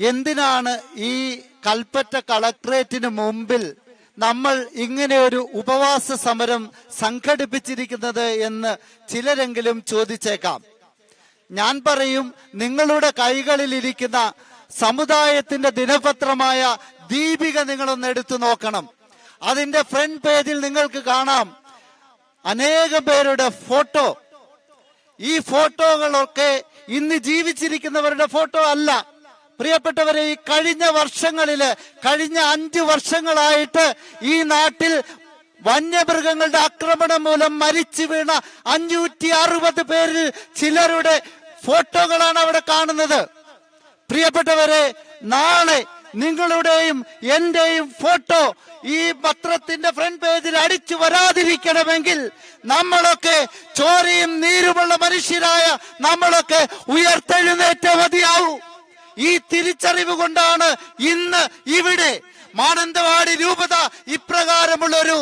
എന്തിനാണ് ഈ കൽപ്പറ്റ കളക്ടറേറ്റിന് മുമ്പിൽ നമ്മൾ ഇങ്ങനെ ഒരു ഉപവാസ സമരം സംഘടിപ്പിച്ചിരിക്കുന്നത് എന്ന് ചിലരെങ്കിലും ചോദിച്ചേക്കാം. ഞാൻ പറയും, നിങ്ങളുടെ കൈകളിൽ ഇരിക്കുന്ന സമുദായത്തിന്റെ ദിനപത്രമായ ദീപിക നിങ്ങളൊന്ന് എടുത്തു നോക്കണം. അതിന്റെ ഫ്രണ്ട് പേജിൽ നിങ്ങൾക്ക് കാണാം അനേകം പേരുടെ ഫോട്ടോ. ഈ ഫോട്ടോകളൊക്കെ ഇന്ന് ജീവിച്ചിരിക്കുന്നവരുടെ ഫോട്ടോ അല്ല. പ്രിയപ്പെട്ടവരെ, ഈ കഴിഞ്ഞ 5 വർഷങ്ങളായിട്ട് ഈ നാട്ടിൽ വന്യമൃഗങ്ങളുടെ ആക്രമണം മൂലം മരിച്ചു വീണ 560 പേരിൽ ചിലരുടെ ഫോട്ടോകളാണ് അവിടെ കാണുന്നത്. പ്രിയപ്പെട്ടവരെ, നാളെ നിങ്ങളുടെയും എന്റെയും ഫോട്ടോ ഈ പത്രത്തിന്റെ ഫ്രണ്ട് പേജിൽ അടിച്ചു വരാതിരിക്കണമെങ്കിൽ നമ്മളൊക്കെ ചോരയും നീരുമുള്ള മനുഷ്യരായ നമ്മളൊക്കെ ഉയർത്തെഴുന്നേറ്റ മതിയാവൂ. ഈ തിരിച്ചറിവ് കൊണ്ടാണ് ഇന്ന് ഇവിടെ മാനന്തവാടി രൂപത ഇപ്രകാരമുള്ളൊരു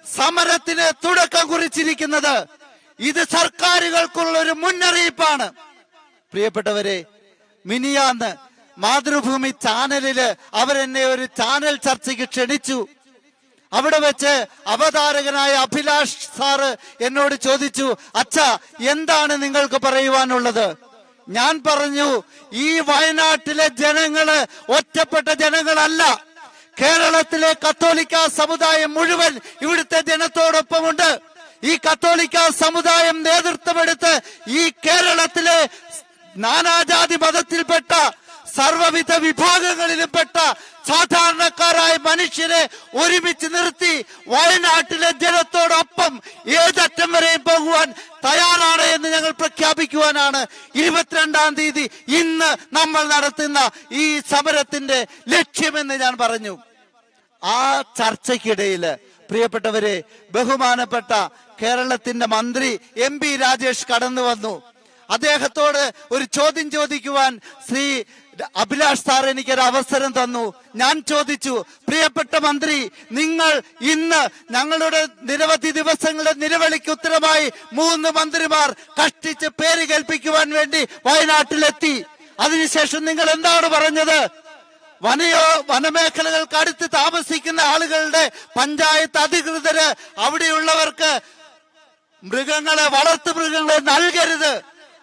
സമരത്തിന് തുടക്കം കുറിച്ചിരിക്കുന്നത്. ഇത് സർക്കാരുകൾക്കുള്ള ഒരു മുന്നറിയിപ്പാണ്. പ്രിയപ്പെട്ടവരെ, മിനിയാന്ന് മാതൃഭൂമി ചാനലില് അവരെന്നെ ഒരു ചാനൽ ചർച്ചയ്ക്ക് ക്ഷണിച്ചു. അവിടെ വെച്ച് അവതാരകനായ അഭിലാഷ് സാറ് എന്നോട് ചോദിച്ചു, അച്ഛാ, എന്താണ് നിങ്ങൾക്ക് പറയുവാനുള്ളത്? ഞാൻ പറഞ്ഞു, ഈ വയനാട്ടിലെ ജനങ്ങള് ഒറ്റപ്പെട്ട ജനങ്ങളല്ല. കേരളത്തിലെ കത്തോലിക്ക സമുദായം മുഴുവൻ ഇവിടുത്തെ ജനത്തോടൊപ്പമുണ്ട്. ഈ കത്തോലിക്ക സമുദായം നേതൃത്വമെടുത്ത് ഈ കേരളത്തിലെ നാനാജാതി മതത്തിൽപ്പെട്ട സർവവിധ വിഭാഗങ്ങളിൽപ്പെട്ട സാധാരണക്കാരായ മനുഷ്യരെ ഒരുമിച്ച് നിർത്തി വയനാട്ടിലെ ജനത്തോടൊപ്പം ഏതറ്റം വരെയും പോകുവാൻ തയ്യാറാണ് എന്ന് ഞങ്ങൾ പ്രഖ്യാപിക്കുവാനാണ് 22-ാം തീയതി ഇന്ന് നമ്മൾ നടത്തുന്ന ഈ സമരത്തിന്റെ ലക്ഷ്യമെന്ന് ഞാൻ പറഞ്ഞു. ആ ചർച്ചയ്ക്കിടയില് പ്രിയപ്പെട്ടവരെ, ബഹുമാനപ്പെട്ട കേരളത്തിന്റെ മന്ത്രി MP രാജേഷ് കടന്നു വന്നു. അദ്ദേഹത്തോട് ഒരു ചോദ്യം ചോദിക്കുവാൻ ശ്രീ അഭിലാഷ് സാർ എനിക്കൊരു അവസരം തന്നു. ഞാൻ ചോദിച്ചു, പ്രിയപ്പെട്ട മന്ത്രി, നിങ്ങൾ ഇന്ന് ഞങ്ങളുടെ നിരവധി ദിവസങ്ങളുടെ നിലവിളിക്ക് ഉത്തരമായി 3 മന്ത്രിമാർ കഷ്ടിച്ച് പേര് കേൾപ്പിക്കുവാൻ വേണ്ടി വയനാട്ടിലെത്തി. അതിനുശേഷം നിങ്ങൾ എന്താണ് പറഞ്ഞത്? വനമേഖലകൾക്ക് അടുത്ത് താമസിക്കുന്ന ആളുകളുടെ പഞ്ചായത്ത് അധികൃതര് അവിടെയുള്ളവർക്ക് വളർത്തുമൃഗങ്ങളെ നൽകരുത്,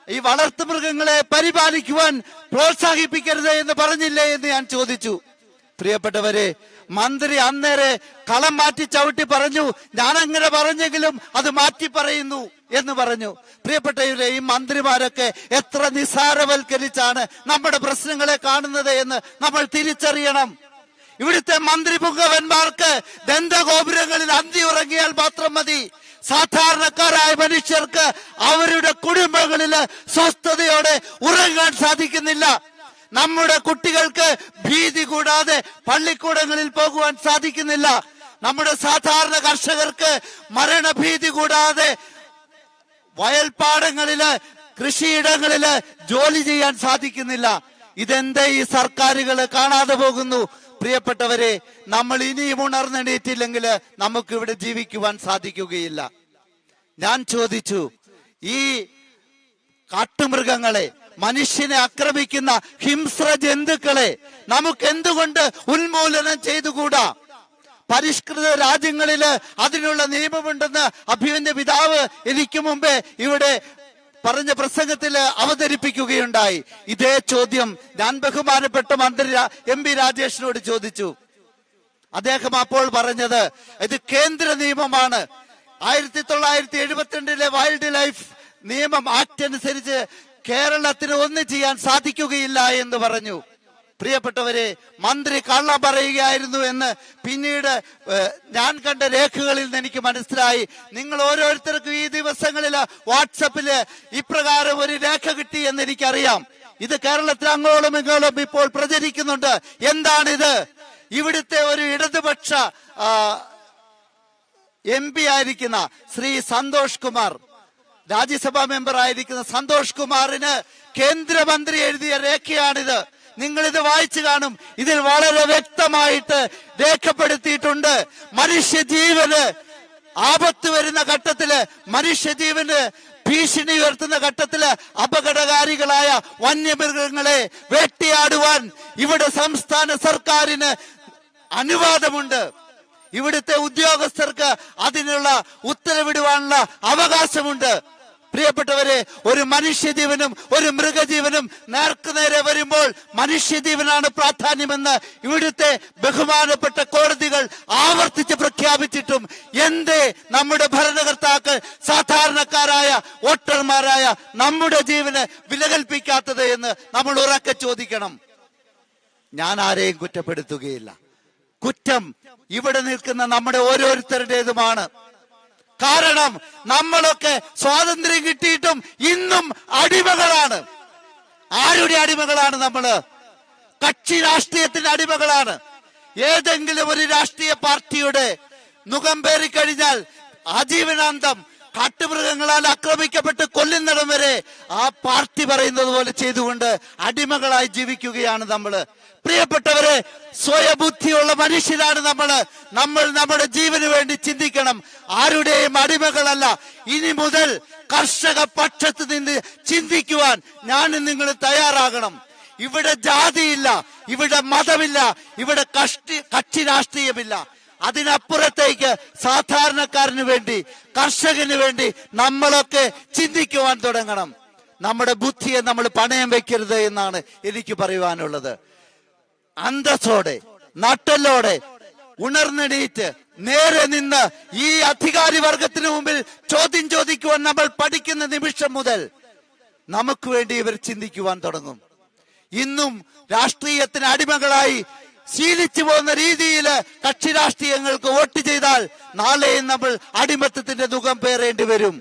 ഈ വളർത്തുമൃഗങ്ങളെ പരിപാലിക്കുവാൻ പ്രോത്സാഹിപ്പിക്കരുത് എന്ന് പറഞ്ഞില്ലേ എന്ന് ഞാൻ ചോദിച്ചു. പ്രിയപ്പെട്ടവരെ, മന്ത്രി അന്നേരെ കളം മാറ്റി ചവിട്ടി പറഞ്ഞു, ഞാൻ അങ്ങനെ പറഞ്ഞെങ്കിലും അത് മാറ്റി പറയുന്നു എന്ന് പറഞ്ഞു. പ്രിയപ്പെട്ടവരെ, ഈ മന്ത്രിമാരൊക്കെ എത്ര നിസ്സാരവൽക്കരിച്ചാണ് നമ്മുടെ പ്രശ്നങ്ങളെ കാണുന്നത് എന്ന് നമ്മൾ തിരിച്ചറിയണം. ഇവിടുത്തെ മന്ത്രി പുങ്കവന്മാർക്ക് ദന്തഗോപുരങ്ങളിൽ അന്തി ഉറങ്ങിയാൽ മാത്രം മതി. സാധാരണക്കാരായ മനുഷ്യർക്ക് അവരുടെ കുടുംബങ്ങളില് സ്വസ്ഥതയോടെ ഉറങ്ങാൻ സാധിക്കുന്നില്ല. നമ്മുടെ കുട്ടികൾക്ക് ഭീതി കൂടാതെ പള്ളിക്കൂടങ്ങളിൽ പോകുവാൻ സാധിക്കുന്നില്ല. നമ്മുടെ സാധാരണ കർഷകർക്ക് മരണഭീതി കൂടാതെ വയൽപ്പാടങ്ങളില് കൃഷിയിടങ്ങളില് ജോലി ചെയ്യാൻ സാധിക്കുന്നില്ല. ഇതെന്താ ഈ സർക്കാരുകള് കാണാതെ പോകുന്നു? പ്രിയപ്പെട്ടവരെ, നമ്മൾ ഇനിയും ഉണർന്നെണീറ്റില്ലെങ്കിൽ നമുക്ക് ഇവിടെ ജീവിക്കുവാൻ സാധിക്കുകയില്ല. ഞാൻ ചോദിച്ചു, ഈ കാട്ടുമൃഗങ്ങളെ, മനുഷ്യനെ ആക്രമിക്കുന്ന ഹിംസ്ര ജന്തുക്കളെ നമുക്ക് എന്തുകൊണ്ട് ഉന്മൂലനം ചെയ്തുകൂടാ? പരിഷ്കൃത രാജ്യങ്ങളില് അതിനുള്ള നിയമമുണ്ടെന്ന് അഭിമന്യ പിതാവ് എനിക്ക് മുമ്പേ ഇവിടെ പറഞ്ഞ പ്രസംഗത്തിൽ അവതരിപ്പിക്കുകയുണ്ടായി. ഇതേ ചോദ്യം ഞാൻ ബഹുമാനപ്പെട്ട മന്ത്രി MP രാജേഷിനോട് ചോദിച്ചു. അദ്ദേഹം അപ്പോൾ പറഞ്ഞത്, ഇത് കേന്ദ്ര നിയമമാണ്. 1972 വൈൽഡ് ലൈഫ് നിയമം ആക്ട് അനുസരിച്ച് കേരളത്തിന് ഒന്നും ചെയ്യാൻ സാധിക്കുകയില്ല എന്ന് പറഞ്ഞു. പ്രിയപ്പെട്ടവരെ, മന്ത്രി കള്ളം പറയുകയായിരുന്നു എന്ന് പിന്നീട് ഞാൻ കണ്ട രേഖകളിൽ നിന്ന് എനിക്ക് മനസ്സിലായി. നിങ്ങൾ ഓരോരുത്തർക്കും ഈ ദിവസങ്ങളിൽ വാട്സപ്പില് ഇപ്രകാരം ഒരു രേഖ കിട്ടി എന്ന് എനിക്കറിയാം. ഇത് കേരളത്തിൽ അങ്ങോളം ഇങ്ങോളം ഇപ്പോൾ പ്രചരിക്കുന്നുണ്ട്. എന്താണിത്? ഇവിടുത്തെ ഒരു ഇടതുപക്ഷ MP ആയിരിക്കുന്ന ശ്രീ സന്തോഷ് കുമാർ, രാജ്യസഭാ മെമ്പർ ആയിരിക്കുന്ന സന്തോഷ് കുമാറിന് കേന്ദ്രമന്ത്രി എഴുതിയ രേഖയാണിത്. നിങ്ങളിത് വായിച്ചു കാണും. ഇതിൽ വളരെ വ്യക്തമായിട്ട് രേഖപ്പെടുത്തിയിട്ടുണ്ട്, മനുഷ്യജീവന് ആപത്ത് വരുന്ന ഘട്ടത്തില് മനുഷ്യജീവന് ഭീഷണി ഉയർത്തുന്ന ഘട്ടത്തില് അപകടകാരികളായ വന്യമൃഗങ്ങളെ വേട്ടയാടുവാൻ ഇവിടെ സംസ്ഥാന സർക്കാരിന് അനുവാദമുണ്ട്. ഇവിടുത്തെ ഉദ്യോഗസ്ഥർക്ക് അതിനുള്ള ഉത്തരവിടുവാനുള്ള അവകാശമുണ്ട്. പ്രിയപ്പെട്ടവരെ, ഒരു മനുഷ്യജീവനും ഒരു മൃഗജീവനും നേർക്കുനേരെ വരുമ്പോൾ മനുഷ്യജീവനാണ് പ്രാധാന്യമെന്ന് ഇവിടുത്തെ ബഹുമാനപ്പെട്ട കോടതികൾ ആവർത്തിച്ച് പ്രഖ്യാപിച്ചിട്ടും എന്തേ നമ്മുടെ ഭരണകർത്താക്കൾ സാധാരണക്കാരായ വോട്ടർമാരായ നമ്മുടെ ജീവന് വില കൽപ്പിക്കാത്തത് എന്ന് നമ്മൾ ഉറക്കെ ചോദിക്കണം. ഞാൻ ആരെയും കുറ്റപ്പെടുത്തുകയില്ല. കുറ്റം ഇവിടെ നിൽക്കുന്ന നമ്മുടെ ഓരോരുത്തരുടേതുമാണ്. കാരണം നമ്മളൊക്കെ സ്വാതന്ത്ര്യം കിട്ടിയിട്ടും ഇന്നും അടിമകളാണ്. ആരുടെ അടിമകളാണ് നമ്മള്? കക്ഷി രാഷ്ട്രീയത്തിന്റെ അടിമകളാണ്. ഏതെങ്കിലും ഒരു രാഷ്ട്രീയ പാർട്ടിയുടെ മുഖം പേറിക്കഴിഞ്ഞാൽ ആജീവനാന്തം കാട്ടുമൃഗങ്ങളാൽ ആക്രമിക്കപ്പെട്ട് കൊല്ലുന്നിടം വരെ ആ പാർട്ടി പറയുന്നത് പോലെ ചെയ്തുകൊണ്ട് അടിമകളായി ജീവിക്കുകയാണ് നമ്മള്. പ്രിയപ്പെട്ടവരെ, സ്വയബുദ്ധിയുള്ള മനുഷ്യരാണ് നമ്മള്. നമ്മൾ നമ്മുടെ ജീവന് വേണ്ടി ചിന്തിക്കണം. ആരുടെയും അടിമകളല്ല. ഇനി മുതൽ കർഷക പക്ഷത്ത് നിന്ന് ചിന്തിക്കുവാൻ ഞാനും നിങ്ങൾ തയ്യാറാകണം. ഇവിടെ ജാതിയില്ല, ഇവിടെ മതമില്ല, ഇവിടെ കക്ഷി രാഷ്ട്രീയമില്ല. അതിനപ്പുറത്തേക്ക് സാധാരണക്കാരന് വേണ്ടി, കർഷകന് വേണ്ടി നമ്മളൊക്കെ ചിന്തിക്കുവാൻ തുടങ്ങണം. നമ്മുടെ ബുദ്ധിയെ നമ്മൾ പണയം വെക്കരുത് എന്നാണ് എനിക്ക് പറയുവാനുള്ളത്. അന്തസ്സോടെ നട്ടലോടെ ഉണർന്നെണീറ്റ് നേരെ നിന്ന് ഈ അധികാരി വർഗത്തിന് മുമ്പിൽ ചോദ്യം ചോദിക്കുവാൻ നമ്മൾ പഠിക്കുന്ന നിമിഷം മുതൽ നമുക്ക് വേണ്ടി ഇവർ ചിന്തിക്കുവാൻ തുടങ്ങും. ഇന്നും രാഷ്ട്രീയത്തിന് അടിമകളായി ശീലിച്ചു പോകുന്ന രീതിയിൽ കക്ഷി രാഷ്ട്രീയങ്ങൾക്ക് വോട്ട് ചെയ്താൽ നാളെയും നമ്മൾ അടിമത്തത്തിന്റെ മുഖം പേറേണ്ടി വരും.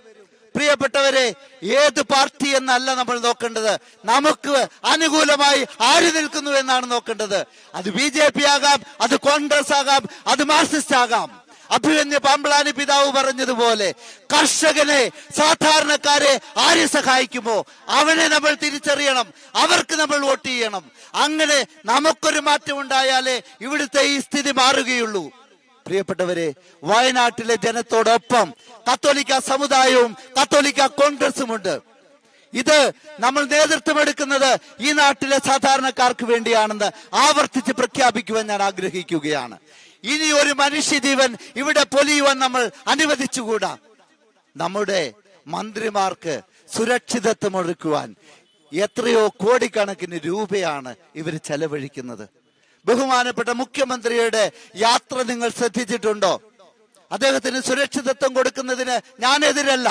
പ്രിയപ്പെട്ടവരെ, ഏത് പാർട്ടി എന്നല്ല നമ്മൾ നോക്കേണ്ടത്, നമുക്ക് അനുകൂലമായി ആര് നിൽക്കുന്നു എന്നാണ് നോക്കേണ്ടത്. അത് BJP ആകാം, അത് കോൺഗ്രസ് ആകാം, അത് മാർക്സിസ്റ്റ് ആകാം. അഭിമന്യ പാമ്പ്ളാനി പിതാവ് പറഞ്ഞതുപോലെ കർഷകനെ, സാധാരണക്കാരെ ആര് സഹായിക്കുമോ അവനെ നമ്മൾ തിരിച്ചറിയണം, അവർക്ക് നമ്മൾ വോട്ട് ചെയ്യണം. അങ്ങനെ നമുക്കൊരു മാറ്റം ഉണ്ടായാലേ ഇവിടുത്തെ ഈ സ്ഥിതി മാറുകയുള്ളൂ. പ്രിയപ്പെട്ടവരെ, വയനാട്ടിലെ ജനത്തോടൊപ്പം കത്തോലിക്ക സമുദായവും കത്തോലിക്ക കോൺഗ്രസുമുണ്ട്. ഇത് നമ്മൾ നേതൃത്വം എടുക്കുന്നത് ഈ നാട്ടിലെ സാധാരണക്കാർക്ക് വേണ്ടിയാണെന്ന് ആവർത്തിച്ച് പ്രഖ്യാപിക്കുവാൻ ഞാൻ ആഗ്രഹിക്കുകയാണ്. ഇനി ഒരു മനുഷ്യജീവൻ ഇവിടെ പൊലിയുവാൻ നമ്മൾ അനുവദിച്ചുകൂടാ. നമ്മുടെ മന്ത്രിമാർക്ക് സുരക്ഷിതത്വം ഒരുക്കുവാൻ എത്രയോ കോടിക്കണക്കിന് രൂപയാണ് ഇവർ ചെലവഴിക്കുന്നത്. ബഹുമാനപ്പെട്ട മുഖ്യമന്ത്രിയുടെ യാത്ര നിങ്ങൾ ശ്രദ്ധിച്ചിട്ടുണ്ടോ? അദ്ദേഹത്തിന് സുരക്ഷിതത്വം കൊടുക്കുന്നതിന് ഞാൻ എതിരല്ല.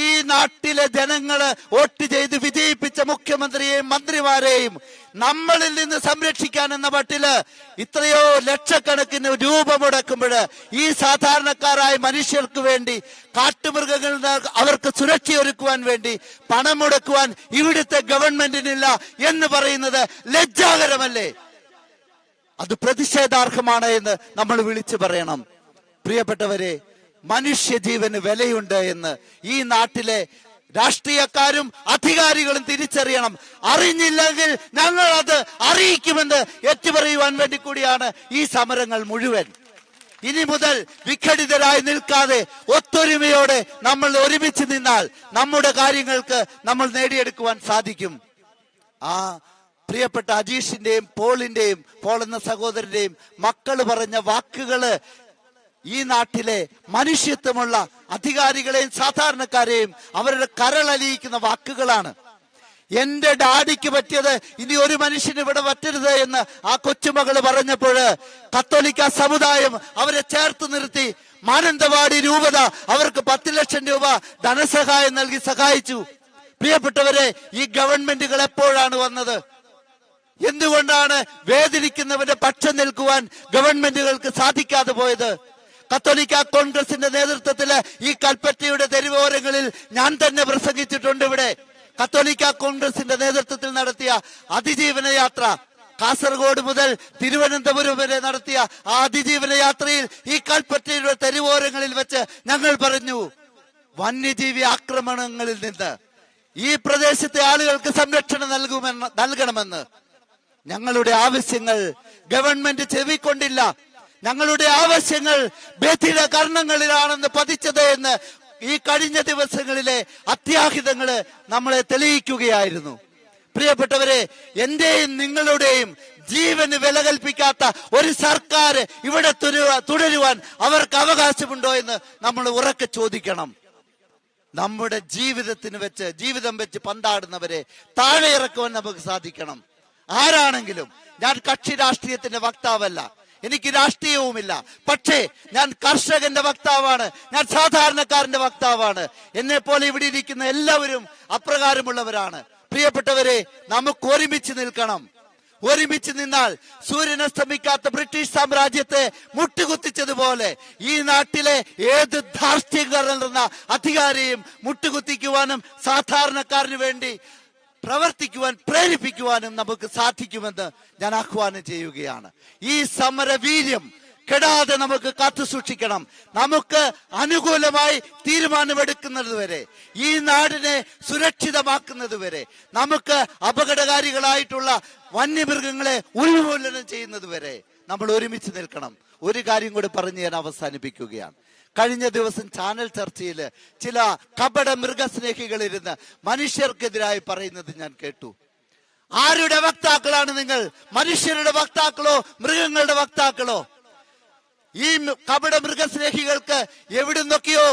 ഈ നാട്ടിലെ ജനങ്ങള് വോട്ട് ചെയ്ത് വിജയിപ്പിച്ച മുഖ്യമന്ത്രിയെയും മന്ത്രിമാരെയും നമ്മളിൽ നിന്ന് സംരക്ഷിക്കാൻ എന്ന മട്ടില് ഇത്രയോ ലക്ഷക്കണക്കിന് രൂപ മുടക്കുമ്പോൾ ഈ സാധാരണക്കാരായ മനുഷ്യർക്ക് വേണ്ടി, കാട്ടുമൃഗങ്ങളിൽ അവർക്ക് സുരക്ഷയൊരുക്കുവാൻ വേണ്ടി പണം മുടക്കുവാൻ ഇവിടുത്തെ ഗവൺമെന്റിനില്ല എന്ന് പറയുന്നത് ലജ്ജാകരമല്ലേ? അത് പ്രതിഷേധാർഹമാണ് എന്ന് നമ്മൾ വിളിച്ചു പറയണം. പ്രിയപ്പെട്ടവരെ, മനുഷ്യജീവന് വിലയുണ്ട് എന്ന് ഈ നാട്ടിലെ രാഷ്ട്രീയക്കാരും അധികാരികളും തിരിച്ചറിയണം. അറിഞ്ഞില്ലെങ്കിൽ ഞങ്ങൾ അത് അറിയിക്കുമെന്ന് ഏറ്റുപറയുവാൻ വേണ്ടി കൂടിയാണ് ഈ സമരങ്ങൾ മുഴുവൻ. ഇനി മുതൽ വിഘടിതരായി നിൽക്കാതെ ഒത്തൊരുമയോടെ നമ്മൾ ഒരുമിച്ച് നിന്നാൽ നമ്മുടെ കാര്യങ്ങൾക്ക് നമ്മൾ നേടിയെടുക്കുവാൻ സാധിക്കും. ആ പ്രിയപ്പെട്ട അജീഷിന്റെയും പോൾ എന്ന സഹോദരന്റെയും മക്കള് പറഞ്ഞ വാക്കുകള് ഈ നാട്ടിലെ മനുഷ്യത്വമുള്ള അധികാരികളെയും സാധാരണക്കാരെയും അവരുടെ കരളലിയിക്കുന്ന വാക്കുകളാണ്. എന്റെ ഡാഡിക്ക് പറ്റിയത് ഇനി ഒരു മനുഷ്യന് ഇവിടെ പറ്റരുത് എന്ന് ആ കൊച്ചുമകള് പറഞ്ഞപ്പോൾ കത്തോലിക്ക സമുദായം അവരെ ചേർത്ത് നിർത്തി. മാനന്തവാടി രൂപത അവർക്ക് 10 ലക്ഷം രൂപ ധനസഹായം നൽകി സഹായിച്ചു. പ്രിയപ്പെട്ടവരെ, ഈ ഗവൺമെന്റുകൾ എപ്പോഴാണ് വന്നത്? എന്തുകൊണ്ടാണ് വേദനിക്കുന്നവരുടെ പക്ഷം നിൽക്കുവാൻ ഗവൺമെന്റുകൾക്ക് സാധിക്കാതെ പോയത്? കത്തോലിക്ക കോൺഗ്രസിന്റെ നേതൃത്വത്തിൽ ഈ കൽപ്പറ്റയുടെ തെരുവോരങ്ങളിൽ ഞാൻ തന്നെ പ്രസംഗിച്ചിട്ടുണ്ട്. ഇവിടെ കത്തോലിക്ക കോൺഗ്രസിന്റെ നേതൃത്വത്തിൽ നടത്തിയ അതിജീവന യാത്ര, കാസർഗോഡ് മുതൽ തിരുവനന്തപുരം വരെ നടത്തിയ ആ അതിജീവന യാത്രയിൽ ഈ കൽപ്പറ്റയുടെ തെരുവോരങ്ങളിൽ വെച്ച് ഞങ്ങൾ പറഞ്ഞു, വന്യജീവി ആക്രമണങ്ങളിൽ നിന്ന് ഈ പ്രദേശത്തെ ആളുകൾക്ക് സംരക്ഷണം നൽകണമെന്ന്. ഞങ്ങളുടെ ആവശ്യങ്ങൾ ഗവൺമെന്റ് ചെവിക്കൊണ്ടില്ല. ഞങ്ങളുടെ ആവശ്യങ്ങൾ ബധിര കർണങ്ങളിലാണെന്ന് പതിച്ചത് എന്ന് ഈ കഴിഞ്ഞ ദിവസങ്ങളിലെ അത്യാഹിതങ്ങള് നമ്മളെ തെളിയിക്കുകയായിരുന്നു. പ്രിയപ്പെട്ടവരെ, എന്റെയും നിങ്ങളുടെയും ജീവന് വില കൽപ്പിക്കാത്ത ഒരു സർക്കാർ ഇവിടെ തുടരുവാൻ അവർക്ക് അവകാശമുണ്ടോ എന്ന് നമ്മൾ ഉറക്കെ ചോദിക്കണം. നമ്മുടെ ജീവിതം വെച്ച് പന്താടുന്നവരെ താഴെ ഇറക്കുവാൻ നമുക്ക് സാധിക്കണം. ആരാണെങ്കിലും, ഞാൻ കക്ഷി രാഷ്ട്രീയത്തിന്റെ വക്താവല്ല, എനിക്ക് രാഷ്ട്രീയവുമില്ല. പക്ഷേ ഞാൻ കർഷകന്റെ വക്താവാണ്, ഞാൻ സാധാരണക്കാരന്റെ വക്താവാണ്. എന്നെ പോലെ ഇവിടെ ഇരിക്കുന്ന എല്ലാവരും അപ്രകാരമുള്ളവരാണ്. പ്രിയപ്പെട്ടവരെ, നമുക്ക് ഒരുമിച്ച് നിൽക്കണം. ഒരുമിച്ച് നിന്നാൽ സൂര്യൻ അസ്തമിക്കാത്ത ബ്രിട്ടീഷ് സാമ്രാജ്യത്തെ മുട്ടുകുത്തിച്ചതുപോലെ ഈ നാട്ടിലെ ഏത് ധാർഷ്ട്യകലർന്ന അധികാരിയും മുട്ടുകുത്തിക്കുവാനും സാധാരണക്കാരന് വേണ്ടി പ്രവർത്തിക്കുവാൻ പ്രേരിപ്പിക്കുവാനും നമുക്ക് സാധിക്കുമെന്ന് ഞാൻ ആഹ്വാനം ചെയ്യുകയാണ്. ഈ സമരവീര്യം കെടാതെ നമുക്ക് കാത്തു സൂക്ഷിക്കണം. നമുക്ക് അനുകൂലമായി തീരുമാനമെടുക്കുന്നത് വരെ, ഈ നാടിനെ സുരക്ഷിതമാക്കുന്നത് വരെ, നമുക്ക് അപകടകാരികളായിട്ടുള്ള വന്യമൃഗങ്ങളെ ഉന്മൂലനം ചെയ്യുന്നത് വരെ നമ്മൾ ഒരുമിച്ച് നിൽക്കണം. ഒരു കാര്യം കൂടി പറഞ്ഞ് ഞാൻ അവസാനിപ്പിക്കുകയാണ്. കഴിഞ്ഞ ദിവസം ചാനൽ ചർച്ചയിൽ ചില കപട മൃഗസ്നേഹികളിരുന്ന് മനുഷ്യർക്കെതിരായി പറയുന്നത് ഞാൻ കേട്ടു. ആരുടെ വക്താക്കളാണ് നിങ്ങൾ? മനുഷ്യരുടെ വക്താക്കളോ മൃഗങ്ങളുടെ വക്താക്കളോ? ഈ കപട മൃഗസ്നേഹികൾക്ക് എവിടുന്നൊക്കെയോ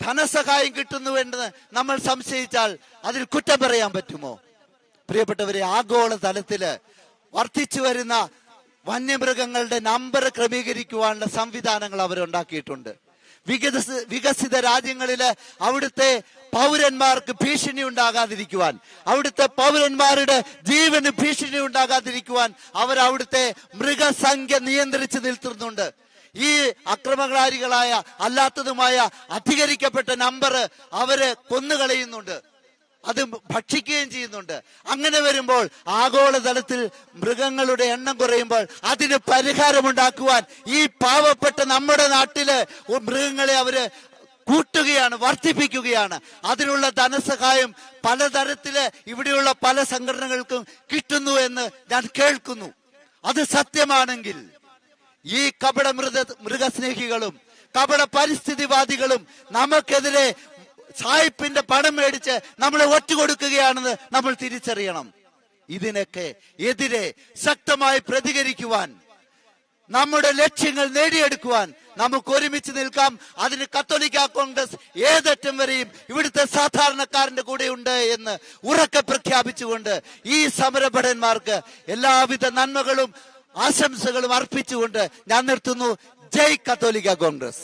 ധനസഹായം കിട്ടുന്നുവെന്ന് നമ്മൾ സംശയിച്ചാൽ അതിൽ കുറ്റം പറയാൻ പറ്റുമോ? പ്രിയപ്പെട്ടവരെ, ആഗോള തലത്തില് വർദ്ധിച്ചു വരുന്ന വന്യമൃഗങ്ങളുടെ നമ്പർ ക്രമീകരിക്കുവാനുള്ള സംവിധാനങ്ങൾ അവരുണ്ടാക്കിയിട്ടുണ്ട്. വികസിത രാജ്യങ്ങളില് അവിടുത്തെ പൗരന്മാർക്ക് ഭീഷണി ഉണ്ടാകാതിരിക്കുവാൻ, അവിടുത്തെ പൗരന്മാരുടെ ജീവന് ഭീഷണി ഉണ്ടാകാതിരിക്കുവാൻ അവരവിടുത്തെ മൃഗസംഖ്യ നിയന്ത്രിച്ച് നിർത്തുന്നുണ്ട്. ഈ അക്രമകാരികളായ അല്ലാത്തതുമായ അധികരിക്കപ്പെട്ട നമ്പർ അവര് കൊന്നുകളയുന്നുണ്ട്, അത് ഭക്ഷിക്കുകയും ചെയ്യുന്നുണ്ട്. അങ്ങനെ വരുമ്പോൾ ആഗോളതലത്തിൽ മൃഗങ്ങളുടെ എണ്ണം കുറയുമ്പോൾ അതിന് പരിഹാരമുണ്ടാക്കുവാൻ ഈ പാവപ്പെട്ട നമ്മുടെ നാട്ടില് മൃഗങ്ങളെ അവര് കൂട്ടുകയാണ്, വർദ്ധിപ്പിക്കുകയാണ്. അതിനുള്ള ധനസഹായം പലതരത്തില് ഇവിടെയുള്ള പല സംഘടനകൾക്കും കിട്ടുന്നു എന്ന് ഞാൻ കേൾക്കുന്നു. അത് സത്യമാണെങ്കിൽ ഈ കപട മൃഗസ്നേഹികളും കപട പരിസ്ഥിതിവാദികളും നമുക്കെതിരെ സായിപ്പിന്റെ പണം മേടിച്ച് നമ്മളെ ഒറ്റുകൊടുക്കുകയാണെന്ന് നമ്മൾ തിരിച്ചറിയണം. ഇതിനൊക്കെ എതിരെ ശക്തമായി പ്രതികരിക്കുവാൻ, നമ്മുടെ ലക്ഷ്യങ്ങൾ നേടിയെടുക്കുവാൻ നമുക്ക് ഒരുമിച്ച് നിൽക്കാം. അതിന് കത്തോലിക്ക കോൺഗ്രസ് ഏതറ്റം വരെയും ഇവിടുത്തെ സാധാരണക്കാരന്റെ കൂടെ ഉണ്ട് എന്ന് ഉറക്കെ പ്രഖ്യാപിച്ചുകൊണ്ട് ഈ സമരഭടന്മാർക്ക് എല്ലാവിധ നന്മകളും ആശംസകളും അർപ്പിച്ചുകൊണ്ട് ഞാൻ നിർത്തുന്നു. ജയ് കത്തോലിക്ക കോൺഗ്രസ്.